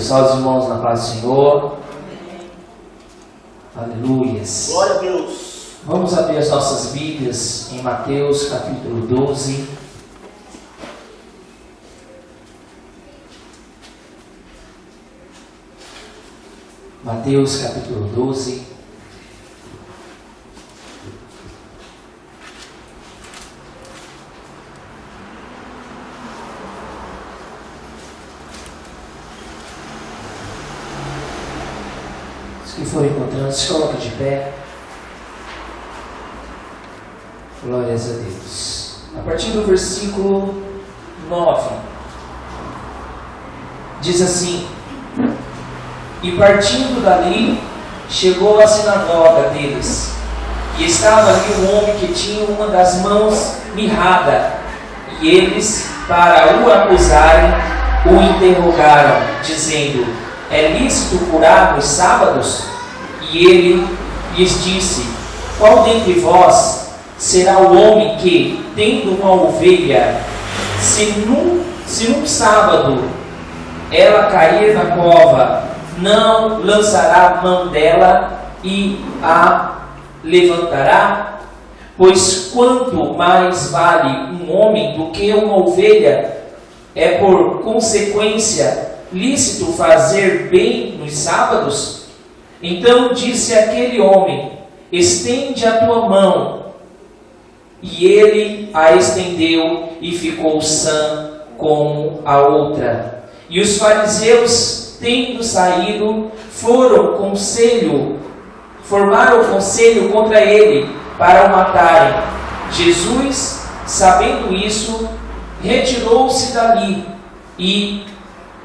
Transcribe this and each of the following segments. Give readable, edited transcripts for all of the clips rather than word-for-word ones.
Deus. Só os irmãos na paz do Senhor. Aleluias. Glória a Deus. Vamos abrir as nossas Bíblias em Mateus capítulo 12. Mateus capítulo 12. Os que forem encontrando, se coloca de pé. Glórias a Deus. A partir do versículo 9, diz assim: E partindo dali, chegou à sinagoga deles, e estava ali um homem que tinha uma das mãos mirrada, e eles, para o acusarem, o interrogaram, dizendo: É lícito curar nos sábados? E ele lhes disse: Qual dentre vós será o homem que, tendo uma ovelha, se num sábado ela cair na cova, não lançará a mão dela e a levantará? Pois quanto mais vale um homem do que uma ovelha, é por consequência lícito fazer bem nos sábados? Então disse aquele homem: Estende a tua mão. E ele a estendeu e ficou sã como a outra. E os fariseus, tendo saído, formaram conselho contra ele para o matarem. Jesus, sabendo isso, retirou-se dali e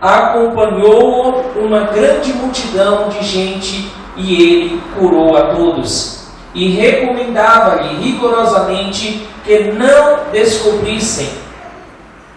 acompanhou-o uma grande multidão de gente, e ele curou a todos. E recomendava-lhe rigorosamente que não descobrissem,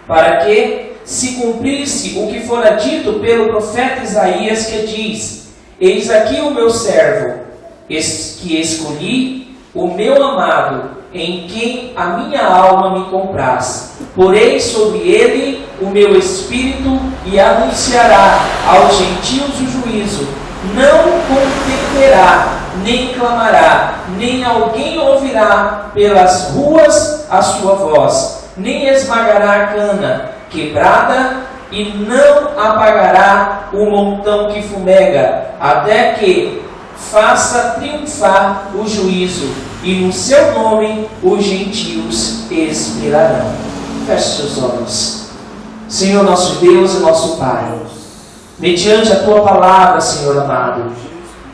para que se cumprisse o que fora dito pelo profeta Isaías, que diz: Eis aqui o meu servo, que escolhi, o meu amado, em quem a minha alma me compraz. Porei sobre ele o meu espírito, e anunciará aos gentios o juízo. Não contenderá, nem clamará, nem alguém ouvirá pelas ruas a sua voz, nem esmagará a cana quebrada, e não apagará o montão que fumega, até que faça triunfar o juízo, e no seu nome os gentios esperarão. Feche seus olhos. Senhor nosso Deus e nosso Pai, mediante a Tua palavra, Senhor amado,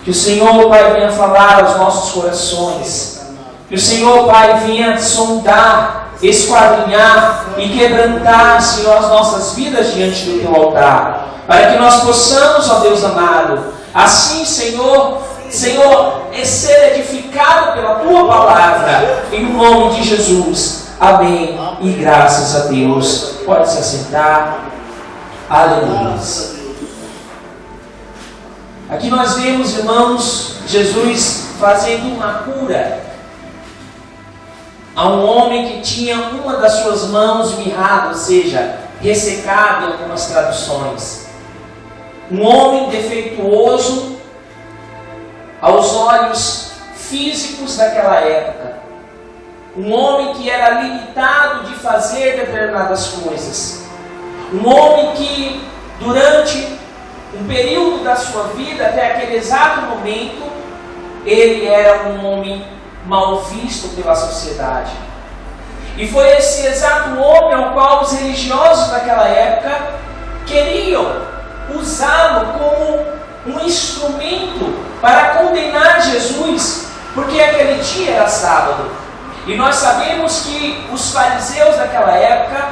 que o Senhor, Pai, venha falar aos nossos corações, que o Senhor, Pai, venha sondar, esquadrinhar e quebrantar, Senhor, as nossas vidas diante do Teu altar, para que nós possamos, ó Deus amado, assim, Senhor, ser edificado pela Tua palavra, em nome de Jesus. Amém. E graças a Deus. Pode se assentar. Aleluia. Aqui nós vemos, irmãos, Jesus fazendo uma cura a um homem que tinha uma das suas mãos mirrada, ou seja, ressecada em algumas traduções. Um homem defeituoso aos olhos físicos daquela época. Um homem que era limitado de fazer determinadas coisas. Um homem que, durante um período da sua vida, até aquele exato momento, ele era um homem mal visto pela sociedade. E foi esse exato homem ao qual os religiosos daquela época queriam usá-lo como um instrumento para condenar Jesus, porque aquele dia era sábado. E nós sabemos que os fariseus daquela época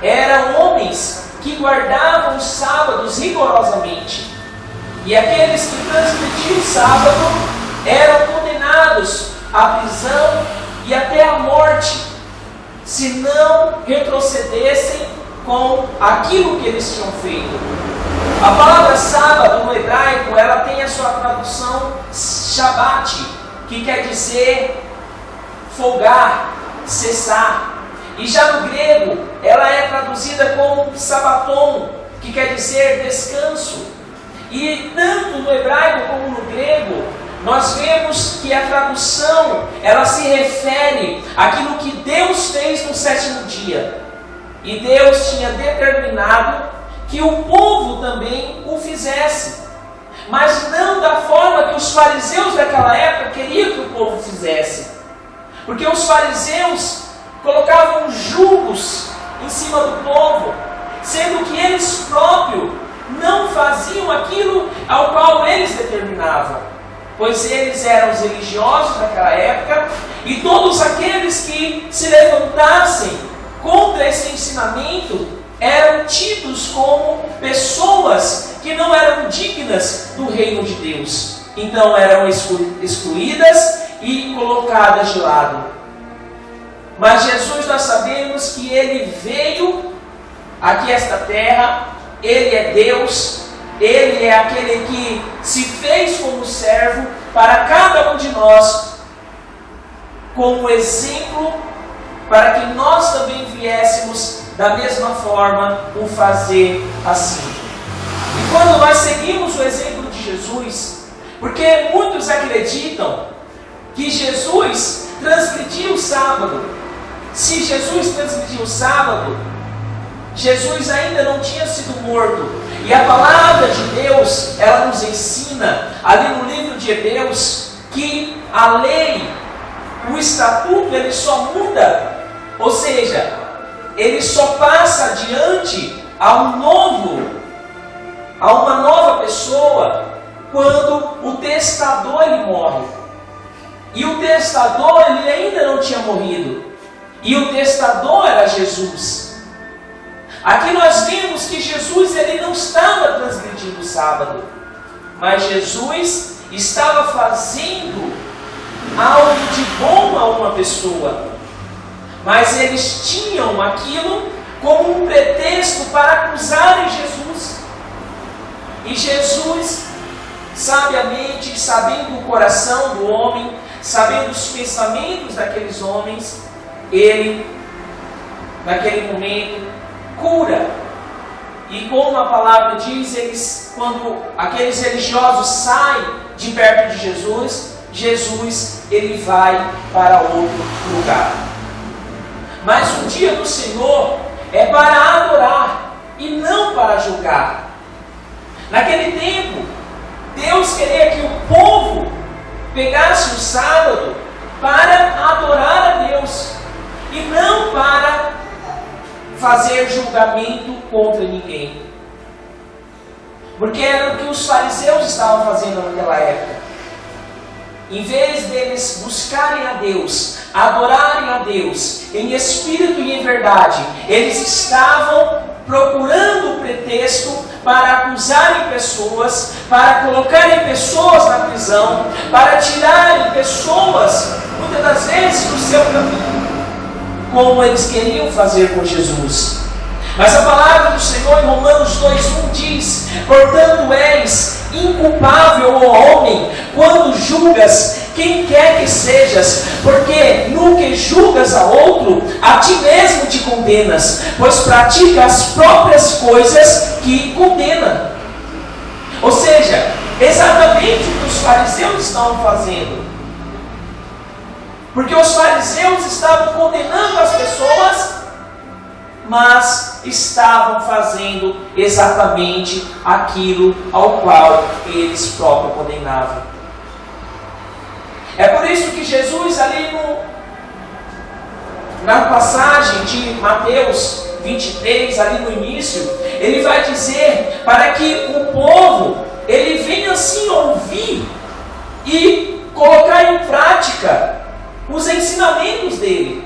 eram homens que guardavam os sábados rigorosamente. E aqueles que transgrediam o sábado eram condenados à prisão e até à morte, se não retrocedessem com aquilo que eles tinham feito. A palavra sábado no hebraico, ela tem a sua tradução Shabbat, que quer dizer folgar, cessar. E já no grego, ela é traduzida como sabaton, que quer dizer descanso. E tanto no hebraico como no grego, nós vemos que a tradução, ela se refere àquilo que Deus fez no sétimo dia. E Deus tinha determinado que o povo também o fizesse. Mas não da forma que os fariseus daquela época queriam que o povo fizesse. Porque os fariseus colocavam julgos em cima do povo, sendo que eles próprios não faziam aquilo ao qual eles determinavam, pois eles eram os religiosos daquela época, e todos aqueles que se levantassem contra esse ensinamento eram tidos como pessoas que não eram dignas do reino de Deus. Então eram excluídas e colocadas de lado. Mas Jesus, nós sabemos que Ele veio aqui a esta terra, Ele é Deus, Ele é aquele que se fez como servo para cada um de nós, como exemplo, para que nós também viéssemos da mesma forma o fazer assim. E quando nós seguimos o exemplo de Jesus, porque muitos acreditam que Jesus transgrediu o sábado. Se Jesus transgrediu o sábado, Jesus ainda não tinha sido morto. E a palavra de Deus, ela nos ensina, ali no livro de Hebreus, que a lei, o estatuto, ele só muda, ou seja, ele só passa adiante a uma nova pessoa, quando o testador ele morre. E o testador ele ainda não tinha morrido. E o testador era Jesus. Aqui nós vemos que Jesus ele não estava transgredindo o sábado, mas Jesus estava fazendo algo de bom a uma pessoa. Mas eles tinham aquilo como um pretexto para acusarem Jesus. E Jesus, sabiamente, sabendo o coração do homem, sabendo os pensamentos daqueles homens, Ele, naquele momento, cura. E como a palavra diz, quando aqueles religiosos saem de perto de Jesus, ele vai para outro lugar. Mas o dia do Senhor é para adorar e não para julgar. Naquele tempo, Deus queria que o povo pegasse o sábado para adorar a Deus e não para fazer julgamento contra ninguém. Porque era o que os fariseus estavam fazendo naquela época. Em vez deles buscarem a Deus, adorarem a Deus em espírito e em verdade, eles estavam procurando o pretexto para acusarem pessoas, para colocarem pessoas na prisão, para tirarem pessoas, muitas das vezes, do seu caminho, como eles queriam fazer com Jesus. Mas a palavra do Senhor em Romanos 2:1 diz: portanto és inculpável, ó homem, quando julgas quem quer que sejas, porque no que julgas a outro, a ti mesmo te condenas, pois pratica as próprias coisas que condena. Ou seja, exatamente o que os fariseus estavam fazendo. Porque os fariseus estavam condenando as pessoas, mas estavam fazendo exatamente aquilo ao qual eles próprios condenavam. É por isso que Jesus ali na passagem de Mateus 23, ali no início, ele vai dizer para que o povo, ele venha assim ouvir e colocar em prática os ensinamentos dele,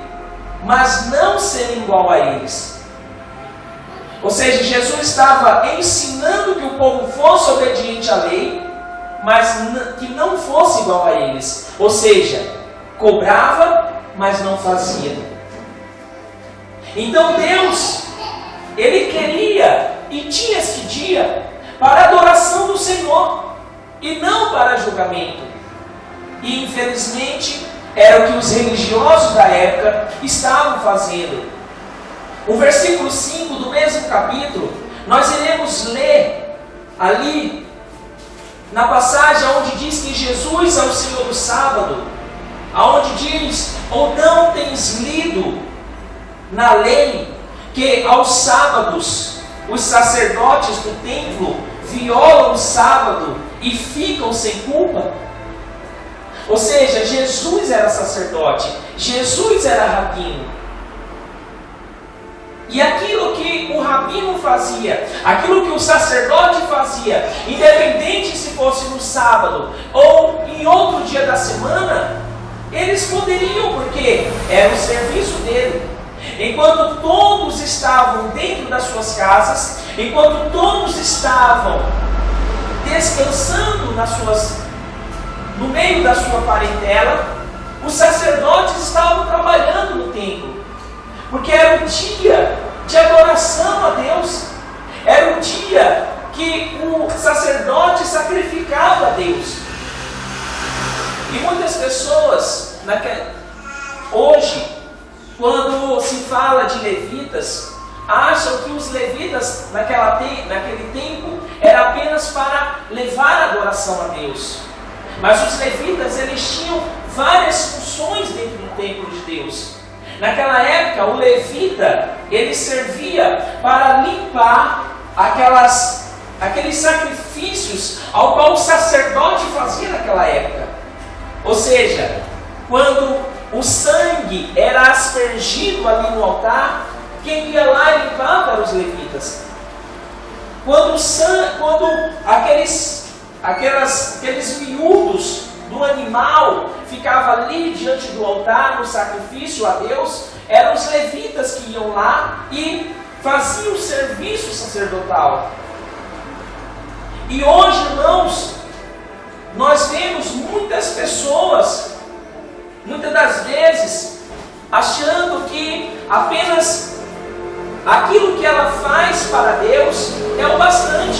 mas não ser igual a eles. Ou seja, Jesus estava ensinando que o povo fosse obediente à lei, mas que não fosse igual a eles. Ou seja, cobrava, mas não fazia. Então Deus, Ele queria e tinha este dia para a adoração do Senhor e não para julgamento. E infelizmente era o que os religiosos da época estavam fazendo. O versículo 5 do mesmo capítulo, nós iremos ler ali na passagem onde diz que Jesus é o Senhor do sábado, aonde diz, ou não tens lido na lei, que aos sábados os sacerdotes do templo violam o sábado e ficam sem culpa? Ou seja, Jesus era sacerdote, Jesus era rabino. E aquilo que o rabino fazia, aquilo que o sacerdote fazia, independente se fosse no sábado ou em outro dia da semana, eles poderiam, porque era o serviço dele. Enquanto todos estavam dentro das suas casas, enquanto todos estavam descansando no meio da sua parentela, os sacerdotes estavam trabalhando no templo, porque era o dia de adoração a Deus, era o dia que o sacerdote sacrificava a Deus. E muitas pessoas, hoje, quando se fala de levitas, acham que os levitas naquele tempo era apenas para levar a adoração a Deus. Mas os levitas, eles tinham várias funções dentro do templo de Deus. Naquela época, o levita, ele servia para limpar aqueles sacrifícios ao qual o sacerdote fazia naquela época. Ou seja, quando o sangue era aspergido ali no altar, quem ia lá e limpava eram os levitas. Quando aqueles miúdos do animal ficava ali diante do altar, no sacrifício a Deus, eram os levitas que iam lá e faziam o serviço sacerdotal. E hoje, irmãos, nós vemos muitas pessoas, muitas das vezes, achando que apenas aquilo que ela faz para Deus é o bastante.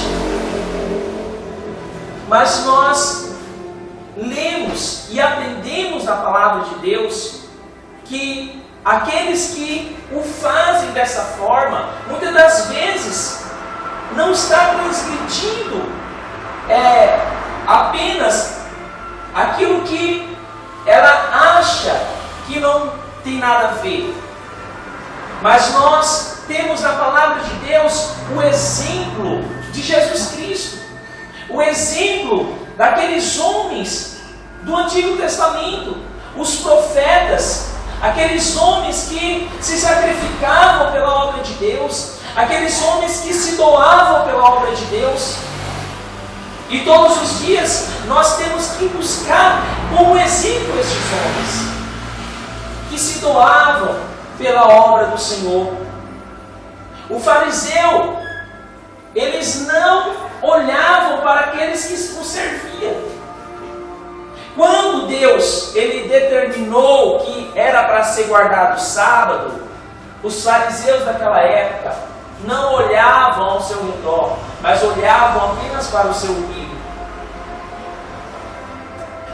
Mas nós lemos e aprendemos na palavra de Deus que aqueles que o fazem dessa forma, muitas das vezes, não está transmitindo apenas aquilo que ela acha que não tem nada a ver. Mas nós temos na palavra de Deus o exemplo de Jesus Cristo, o exemplo daqueles homens do Antigo Testamento, os profetas, aqueles homens que se sacrificavam pela obra de Deus, aqueles homens que se doavam pela obra de Deus. E todos os dias nós temos que buscar como exemplo estes homens que se doavam pela obra do Senhor. O fariseu, eles não olhavam para aqueles que o serviam. Quando Deus ele determinou que era para ser guardado o sábado, os fariseus daquela época não olhavam ao seu redor, mas olhavam apenas para o seu umbigo.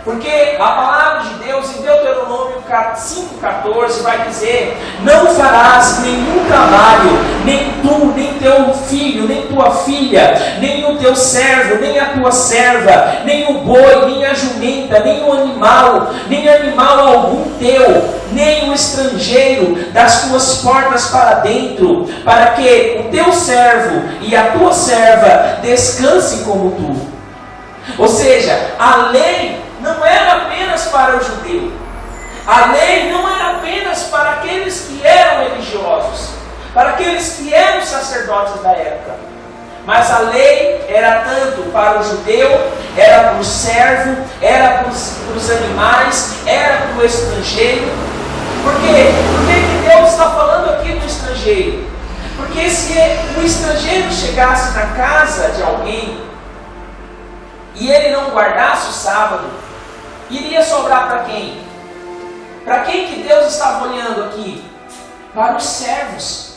Porque a palavra de Deus em Deuteronômio 5,14 vai dizer: não farás nenhum trabalho, nem tu, nem teu filho, nem tua filha, nem o teu servo, nem a tua serva, nem o boi, nem a jumenta, nem o animal, nem animal algum teu, nem o estrangeiro das tuas portas para dentro, para que o teu servo e a tua serva descansem como tu. Ou seja, a lei não era apenas para o judeu. A lei não era apenas para aqueles que eram religiosos, para aqueles que eram sacerdotes da época. Mas a lei era tanto para o judeu, era para o servo, era para os animais, era para o estrangeiro. Por quê? Por que Deus está falando aqui do estrangeiro? Porque se o estrangeiro chegasse na casa de alguém e ele não guardasse o sábado, iria sobrar para quem? Para quem que Deus estava olhando aqui? Para os servos.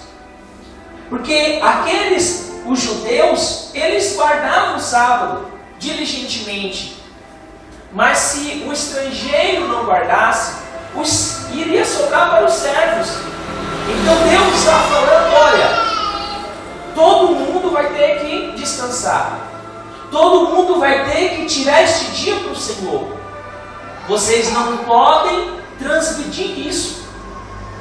Porque os judeus, eles guardavam o sábado diligentemente. Mas se o estrangeiro não guardasse, iria sobrar para os servos. Então Deus está falando: olha, todo mundo vai ter que descansar. todo mundo vai ter que tirar este dia para o Senhor. Vocês não podem transgredir isso.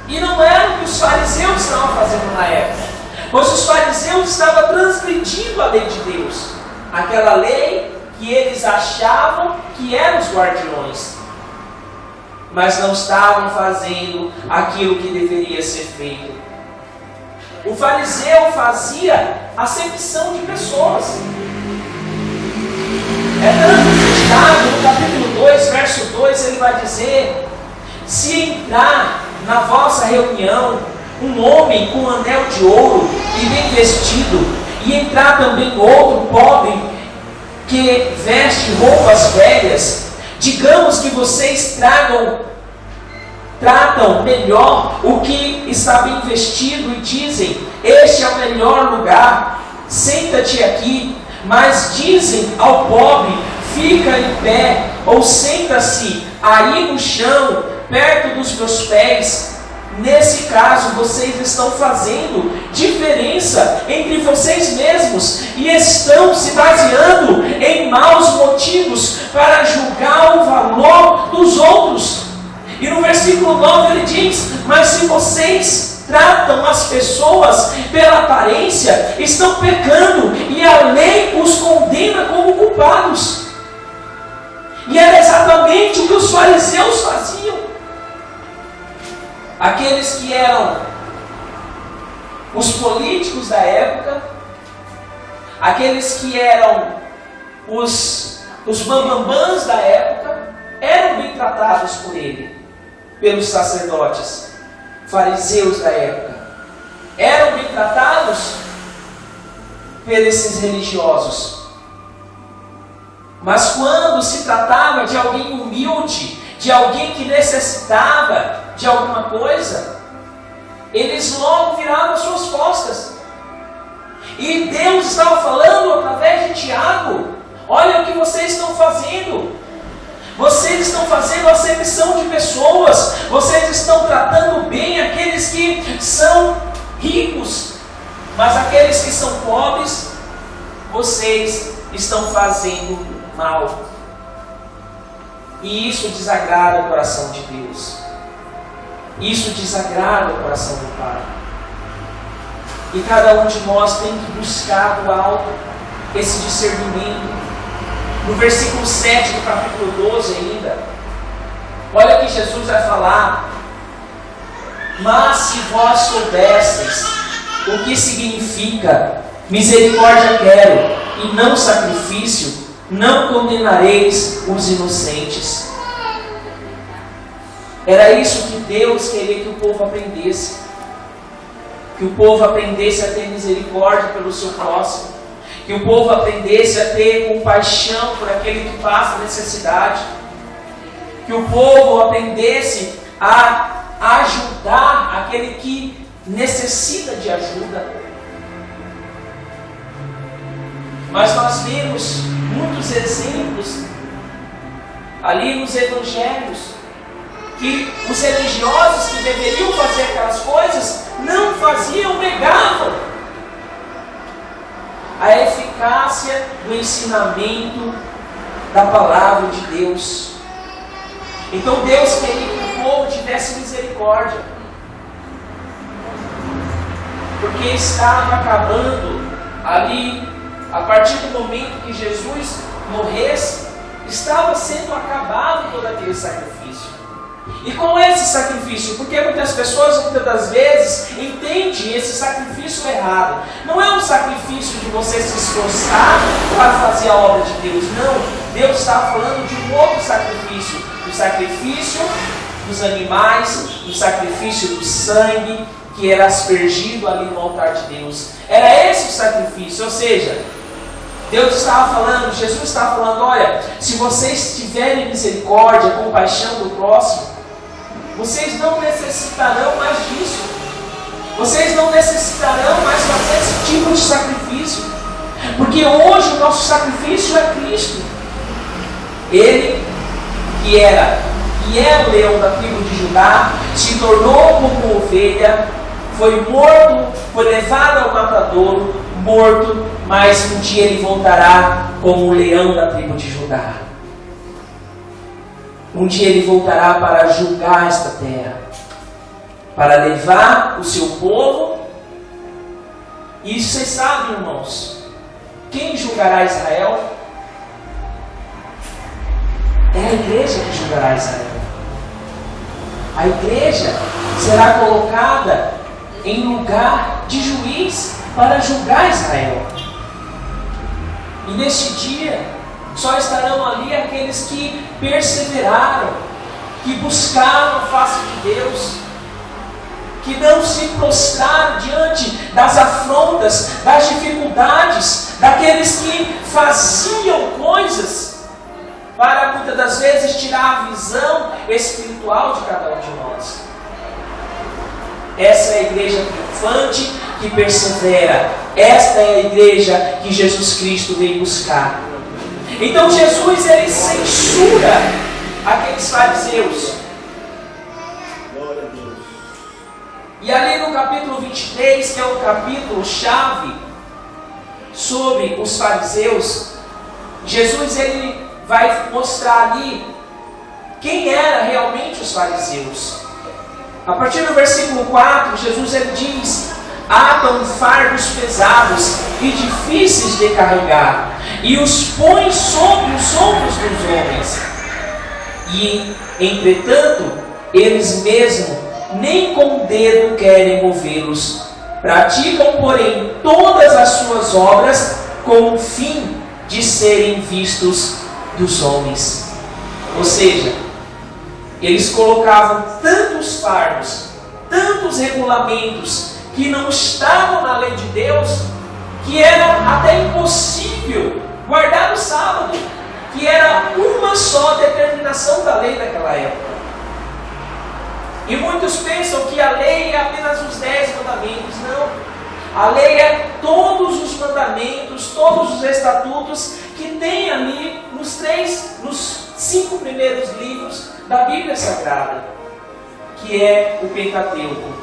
E não era o que os fariseus estavam fazendo na época, pois os fariseus estavam transgredindo a lei de Deus, aquela lei que eles achavam que eram os guardiões, mas não estavam fazendo aquilo que deveria ser feito. O fariseu fazia acepção de pessoas. É tanto que no capítulo 2, verso 2, ele vai dizer: se entrar na vossa reunião um homem com um anel de ouro e bem vestido, e entrar também outro pobre que veste roupas velhas, digamos que vocês tratam melhor o que está bem vestido e dizem: este é o melhor lugar, senta-te aqui. Mas dizem ao pobre: fica em pé, ou senta-se aí no chão, perto dos meus pés. Nesse caso, vocês estão fazendo diferença entre vocês mesmos e estão se baseando em maus motivos para julgar o valor dos outros. E no versículo 9 ele diz: mas se vocês tratam as pessoas pela aparência, estão pecando e a lei os condena como culpados. E era exatamente o que os fariseus faziam. Aqueles que eram os políticos da época, aqueles que eram os bambambãs da época, eram bem tratados por ele, pelos sacerdotes, fariseus da época. Eram bem tratados por esses religiosos. Mas quando se tratava de alguém humilde, de alguém que necessitava de alguma coisa, eles logo viravam as suas costas. E Deus estava falando através de Tiago: olha o que vocês estão fazendo. Vocês estão fazendo acepção de pessoas. Vocês estão tratando bem aqueles que são ricos, mas aqueles que são pobres, vocês estão fazendo mal. E isso desagrada o coração de Deus. Isso desagrada o coração do Pai. E cada um de nós tem que buscar do alto esse discernimento. No versículo 7 do capítulo 12 ainda, olha que Jesus vai falar: mas se vós soubesseis o que significa misericórdia quero e não sacrifício, não condenareis os inocentes. Era isso que Deus queria que o povo aprendesse. Que o povo aprendesse a ter misericórdia pelo seu próximo. Que o povo aprendesse a ter compaixão por aquele que passa necessidade. Que o povo aprendesse a ajudar aquele que necessita de ajuda. Mas nós vemos muitos exemplos ali nos evangelhos que os religiosos que deveriam fazer aquelas coisas não faziam, negavam a eficácia do ensinamento da palavra de Deus. Então Deus queria que o povo tivesse misericórdia, porque estava acabando ali, a partir do momento que Jesus morresse, estava sendo acabado todo aquele sacrifício. E qual é esse sacrifício? Porque muitas pessoas, muitas das vezes, entendem esse sacrifício errado. Não é um sacrifício de você se esforçar para fazer a obra de Deus. Não, Deus estava falando de um outro sacrifício. O sacrifício dos animais, o sacrifício do sangue, que era aspergido ali no altar de Deus. Era esse o sacrifício, ou seja, Deus estava falando, Jesus estava falando: olha, se vocês tiverem misericórdia, compaixão do próximo, vocês não necessitarão mais disso. Vocês não necessitarão mais fazer esse tipo de sacrifício. Porque hoje o nosso sacrifício é Cristo. Ele, que é o leão da tribo de Judá, se tornou como ovelha, foi morto, foi levado ao matadouro, morto, mas um dia ele voltará como o leão da tribo de Judá. Um dia ele voltará para julgar esta terra, para levar o seu povo. E vocês sabem, irmãos, quem julgará Israel? É a igreja que julgará Israel. A igreja será colocada em lugar de juiz para julgar Israel. E neste dia, só estarão ali aqueles que perseveraram, que buscaram a face de Deus, que não se prostraram diante das afrontas, das dificuldades, daqueles que faziam coisas para muitas das vezes tirar a visão espiritual de cada um de nós. Essa é a igreja triunfante que persevera. Esta é a igreja que Jesus Cristo veio buscar. Então Jesus, ele censura aqueles fariseus. E ali no capítulo 23, que é o capítulo chave sobre os fariseus, Jesus, ele vai mostrar ali quem era realmente os fariseus. A partir do versículo 4, Jesus ele diz: atam fardos pesados e difíceis de carregar, e os põe sobre os ombros dos homens. E, entretanto, eles mesmos nem com o dedo querem movê-los. Praticam, porém, todas as suas obras com o fim de serem vistos dos homens. Ou seja, eles colocavam tantos fardos, tantos regulamentos que não estavam na lei de Deus, que era até impossível guardar o sábado, que era uma só determinação da lei daquela época. E muitos pensam que a lei é apenas os 10 mandamentos. Não. A lei é todos os mandamentos, todos os estatutos que tem ali nos 5 primeiros livros da Bíblia Sagrada, que é o Pentateuco.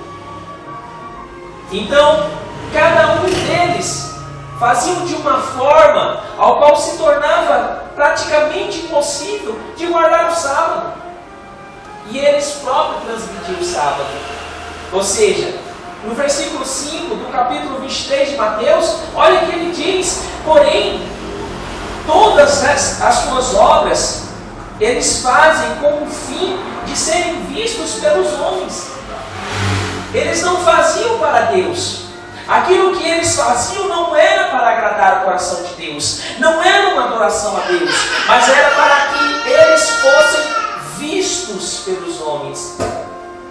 Então, cada um deles faziam de uma forma ao qual se tornava praticamente impossível de guardar o sábado. E eles próprios transmitiam o sábado. Ou seja, no versículo 5 do capítulo 23 de Mateus, olha o que ele diz: porém, todas as suas obras eles fazem com o fim de serem vistos pelos homens. Eles não faziam para Deus. Aquilo que eles faziam não era para agradar o coração de Deus, não era uma adoração a Deus, mas era para que eles fossem vistos pelos homens.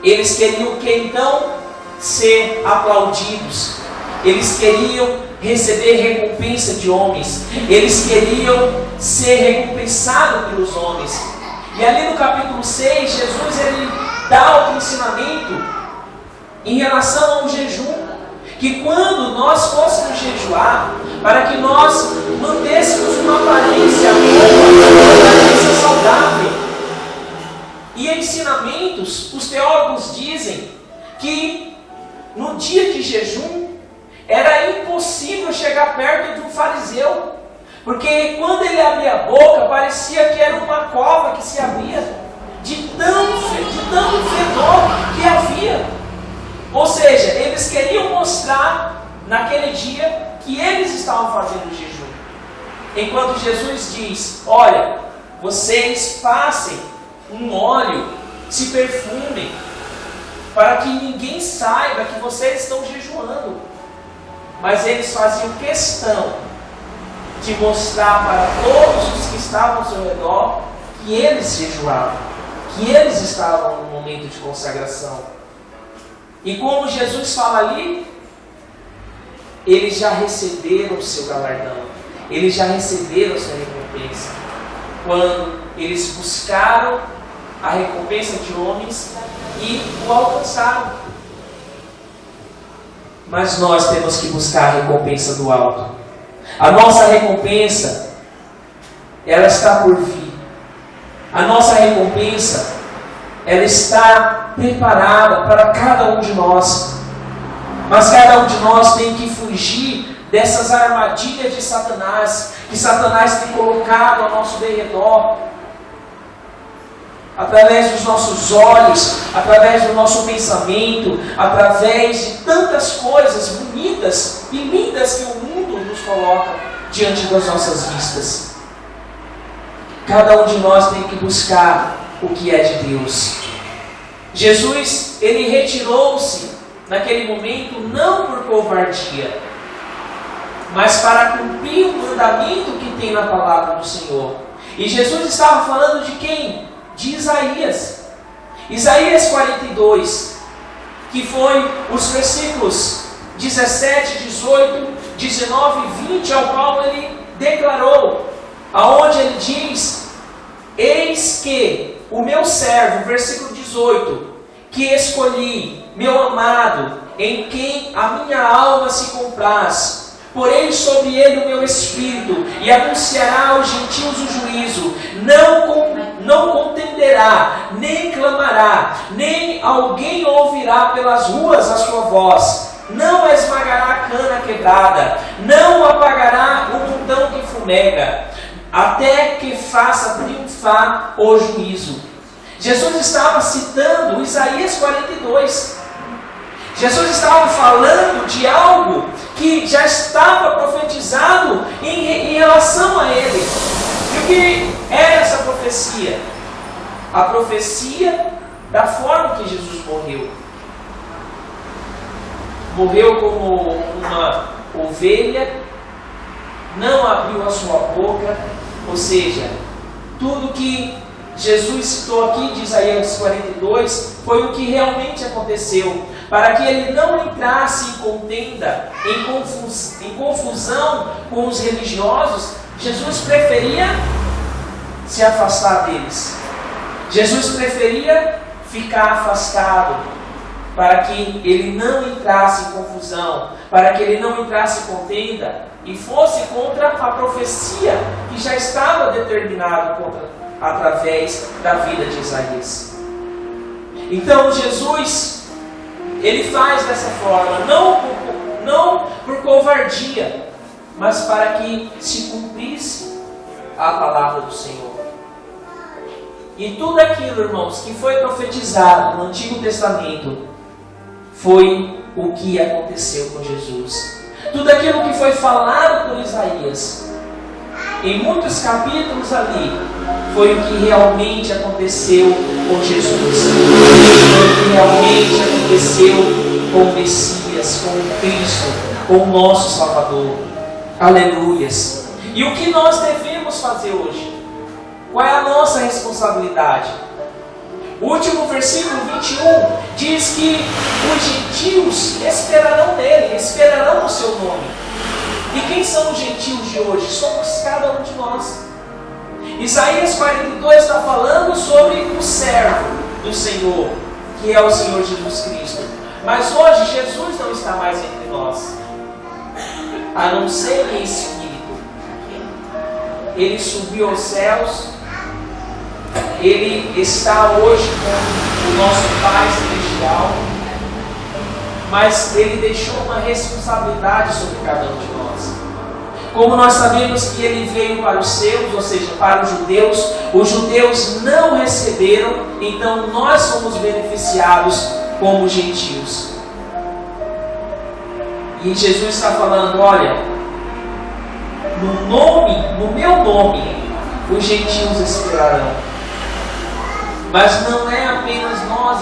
Eles queriam que então ser aplaudidos, eles queriam receber recompensa de homens, eles queriam ser recompensados pelos homens. E ali no capítulo 6, Jesus ele dá outro ensinamento em relação ao jejum, que quando nós fôssemos jejuar, para que nós mantêssemos uma aparência boa, uma aparência saudável. E ensinamentos, os teólogos dizem que no dia de jejum era impossível chegar perto de um fariseu, porque quando ele abria a boca parecia que era uma cova que se abria, de tão fedor que havia. Ou seja, eles queriam mostrar naquele dia que eles estavam fazendo jejum. Enquanto Jesus diz: olha, vocês passem um óleo, se perfumem, para que ninguém saiba que vocês estão jejuando. Mas eles faziam questão de mostrar para todos os que estavam ao seu redor que eles jejuavam, que eles estavam no momento de consagração. E como Jesus fala ali, eles já receberam o seu galardão, eles já receberam a sua recompensa, quando eles buscaram a recompensa de homens e o alcançaram. Mas nós temos que buscar a recompensa do alto. A nossa recompensa, ela está por vir. A nossa recompensa, ela está preparada para cada um de nós. Mas cada um de nós tem que fugir dessas armadilhas de Satanás, que Satanás tem colocado ao nosso derredor, através dos nossos olhos, através do nosso pensamento, através de tantas coisas bonitas e lindas que o mundo nos coloca diante das nossas vistas. Cada um de nós tem que buscar o que é de Deus. Jesus, ele retirou-se naquele momento não por covardia, mas para cumprir o mandamento que tem na palavra do Senhor. E Jesus estava falando de quem? De Isaías. Isaías 42, que foi os versículos 17, 18, 19 e 20, ao qual ele declarou, aonde ele diz: eis que o meu servo, versículo 18, que escolhi, meu amado, em quem a minha alma se compraz, porém sobre ele o meu espírito, e anunciará aos gentios o juízo, não contenderá, nem clamará, nem alguém ouvirá pelas ruas a sua voz, não esmagará a cana quebrada, não apagará o montão que fumega, até que faça triunfar o juízo. Jesus estava citando Isaías 42. Jesus estava falando de algo que já estava profetizado em relação a ele. E o que era essa profecia? A profecia da forma que Jesus morreu. Morreu como uma ovelha, não abriu a sua boca, ou seja, tudo que Jesus citou aqui de Isaías 42 foi o que realmente aconteceu, para que ele não entrasse em contenda, em confusão com os religiosos. Jesus preferia se afastar deles. Jesus preferia ficar afastado, para que ele não entrasse em confusão, para que ele não entrasse em contenda e fosse contra a profecia que já estava determinada através da vida de Isaías. Então Jesus, ele faz dessa forma, não por covardia, mas para que se cumprisse a palavra do Senhor. E tudo aquilo, irmãos, que foi profetizado no Antigo Testamento, foi o que aconteceu com Jesus. Tudo aquilo que foi falado por Isaías, em muitos capítulos ali, foi o que realmente aconteceu com Jesus. Foi o que realmente aconteceu com o Messias, com o Cristo, com o nosso Salvador. Aleluias. E o que nós devemos fazer hoje? Qual é a nossa responsabilidade? O último versículo 21 diz que os gentios esperarão nele, esperarão no seu nome. E quem são os gentios de hoje? Somos cada um de nós. Isaías 42 está falando sobre o servo do Senhor, que é o Senhor Jesus Cristo. Mas hoje Jesus não está mais entre nós, a não ser em espírito. Ele subiu aos céus. Ele está hoje com o nosso Pai Celestial, mas Ele deixou uma responsabilidade sobre cada um de nós. Como nós sabemos que Ele veio para os seus, ou seja, para os judeus não receberam, então nós somos beneficiados como gentios. E Jesus está falando, olha, no meu nome, os gentios esperarão. Mas não é apenas nós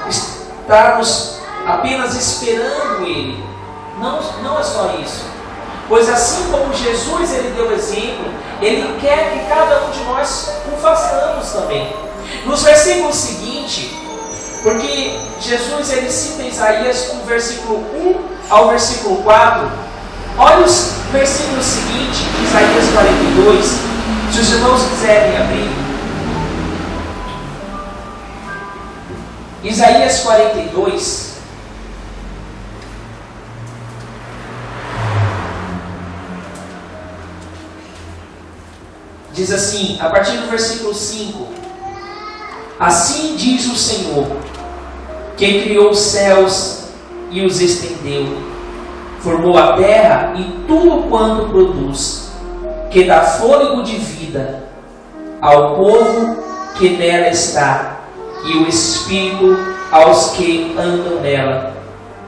estarmos apenas esperando Ele. Não é só isso. Pois assim como Jesus ele deu exemplo, Ele quer que cada um de nós o façamos também. Nos versículos seguintes, porque Jesus ele cita Isaías do versículo 1 ao versículo 4. Olha os versículos seguintes, Isaías 42. Se os irmãos quiserem abrir. Isaías 42, diz assim, a partir do versículo 5: assim diz o Senhor, que criou os céus e os estendeu, formou a terra e tudo quanto produz, que dá fôlego de vida ao povo que nela está, e o Espírito aos que andam nela.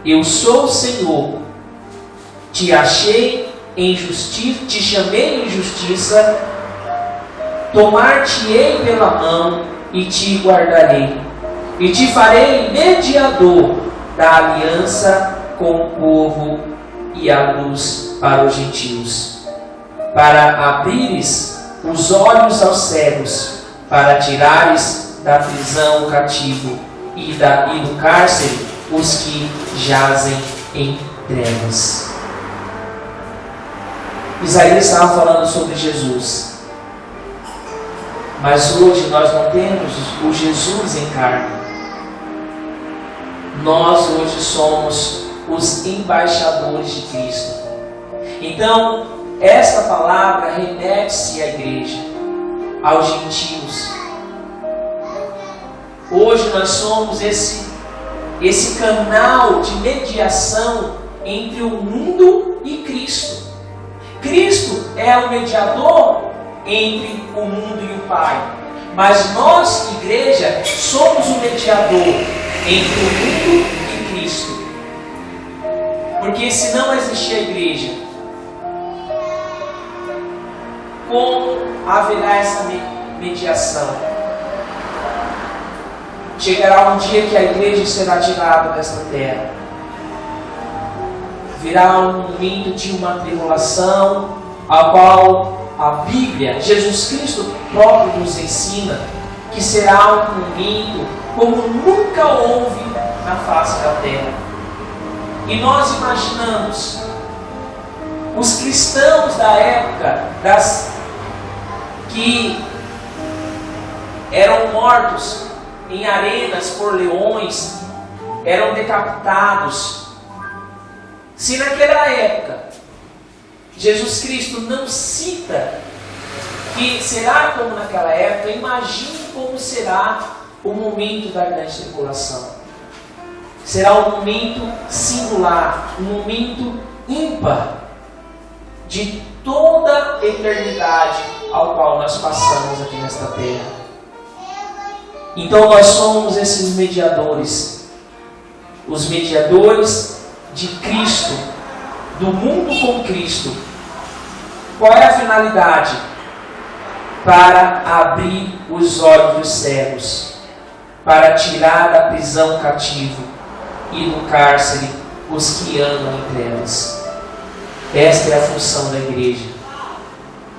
Eu sou o Senhor, te achei em justiça, te chamei em justiça, tomar-te-ei pela mão e te guardarei, e te farei mediador da aliança com o povo e a luz para os gentios, para abrires os olhos aos cegos, para tirares da prisão o cativo e do cárcere os que jazem em trevas. Isaías estava falando sobre Jesus, mas hoje nós não temos o Jesus em carne. Nós hoje somos os embaixadores de Cristo. Então, esta palavra remete-se à igreja, aos gentios. Hoje nós somos esse canal de mediação entre o mundo e Cristo. Cristo é o mediador entre o mundo e o Pai. Mas nós, igreja, somos o mediador entre o mundo e Cristo. Porque se não existir a igreja, como haverá essa mediação? Chegará um dia que a igreja será tirada desta terra. Virá um momento de uma tribulação, a qual a Bíblia, Jesus Cristo próprio nos ensina, que será um momento como nunca houve na face da terra. E nós imaginamos os cristãos da época que eram mortos em arenas por leões, eram decapitados. Se naquela época Jesus Cristo não cita que será como naquela época, imagine como será o momento da grande tribulação. Será um momento singular, um momento ímpar de toda a eternidade ao qual nós passamos aqui nesta terra. Então nós somos esses mediadores, os mediadores de Cristo, do mundo com Cristo. Qual é a finalidade? Para abrir os olhos dos cegos, para tirar da prisão o cativo e do cárcere os que andam em trevas. Esta é a função da igreja.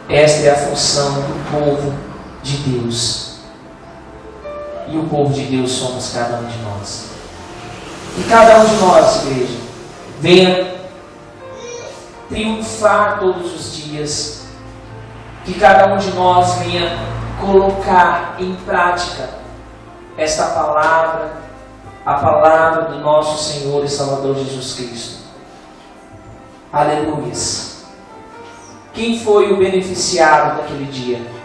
Esta é a função do povo de Deus. E o povo de Deus somos cada um de nós. E cada um de nós, igreja, venha triunfar todos os dias. Que cada um de nós venha colocar em prática esta palavra, a palavra do nosso Senhor e Salvador Jesus Cristo. Aleluia. Quem foi o beneficiado daquele dia?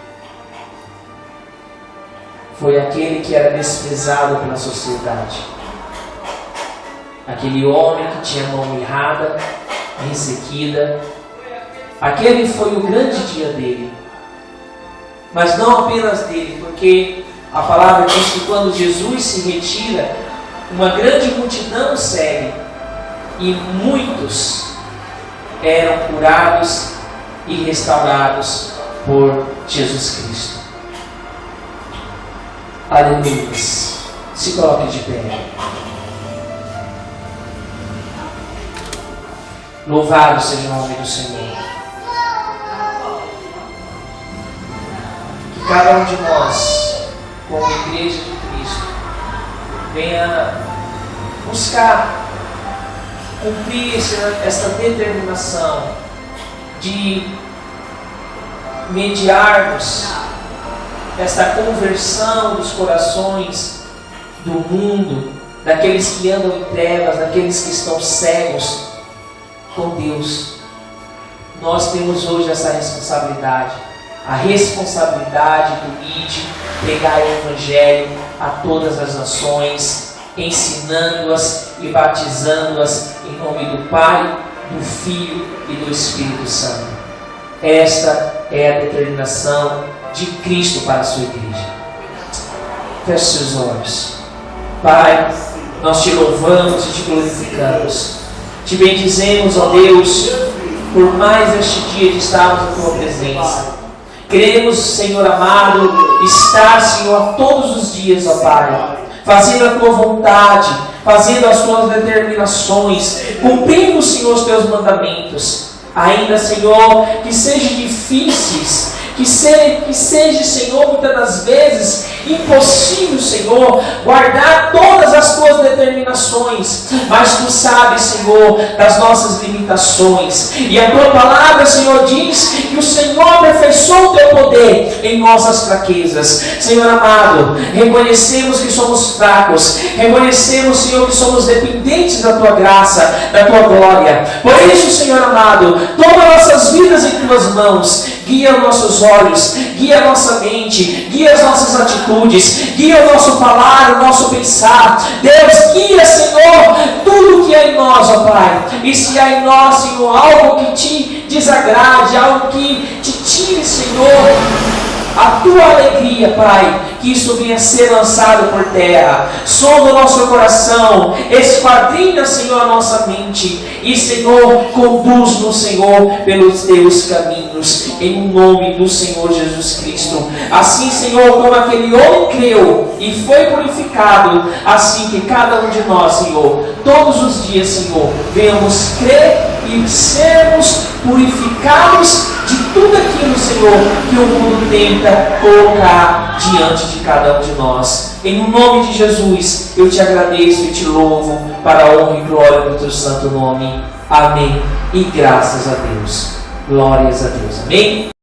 Foi aquele que era desprezado pela sociedade. Aquele homem que tinha a mão mirrada, ressequida. Aquele foi o grande dia dele. Mas não apenas dele, porque a palavra diz que quando Jesus se retira, uma grande multidão o segue. E muitos eram curados e restaurados por Jesus Cristo. Aleluia. Se coloque de pé. Louvado seja o nome do Senhor. Que cada um de nós, como igreja de Cristo, venha buscar cumprir esta determinação de mediarmos esta conversão dos corações do mundo, daqueles que andam em trevas, daqueles que estão cegos, com Deus. Nós temos hoje essa responsabilidade, a responsabilidade do ide, pregar o Evangelho a todas as nações, ensinando-as e batizando-as em nome do Pai, do Filho e do Espírito Santo. Esta é a determinação de Cristo para a sua igreja. Feche seus olhos. Pai, nós te louvamos e te glorificamos. Te bendizemos, ó Deus, por mais este dia de estarmos na tua presença. Queremos, Senhor amado, estar, Senhor, todos os dias, ó Pai, fazendo a tua vontade, fazendo as tuas determinações, cumprindo, Senhor, os teus mandamentos. Ainda, Senhor, que sejam difíceis, que seja, Senhor, muitas das vezes impossível, Senhor, guardar todas as tuas determinações, mas tu sabes, Senhor, das nossas limitações, e a tua palavra, Senhor, diz que o Senhor aperfeiçoa o teu poder em nossas fraquezas. Senhor amado, reconhecemos que somos fracos, reconhecemos, Senhor, que somos dependentes da tua graça, da tua glória. Por isso, Senhor amado, toma nossas vidas em tuas mãos, guia os nossos olhos, guia a nossa mente, guia as nossas atitudes, guia o nosso falar, o nosso pensar. Deus, guia, Senhor, tudo que há em nós, ó Pai. E se há em nós, Senhor, algo que te desagrade, algo que te tire, Senhor, a tua alegria, Pai, que isso venha a ser lançado por terra. Sonda o nosso coração, esquadrinha, Senhor, a nossa mente. E, Senhor, conduz-nos, Senhor, pelos teus caminhos, em nome do Senhor Jesus Cristo. Assim, Senhor, como aquele homem creu e foi purificado, assim que cada um de nós, Senhor, todos os dias, Senhor, venhamos crer e sermos purificados de tudo aquilo, Senhor, que o mundo tenta colocar diante de cada um de nós. Em nome de Jesus, eu te agradeço e te louvo para a honra e glória do teu santo nome. Amém. E graças a Deus. Glórias a Deus. Amém.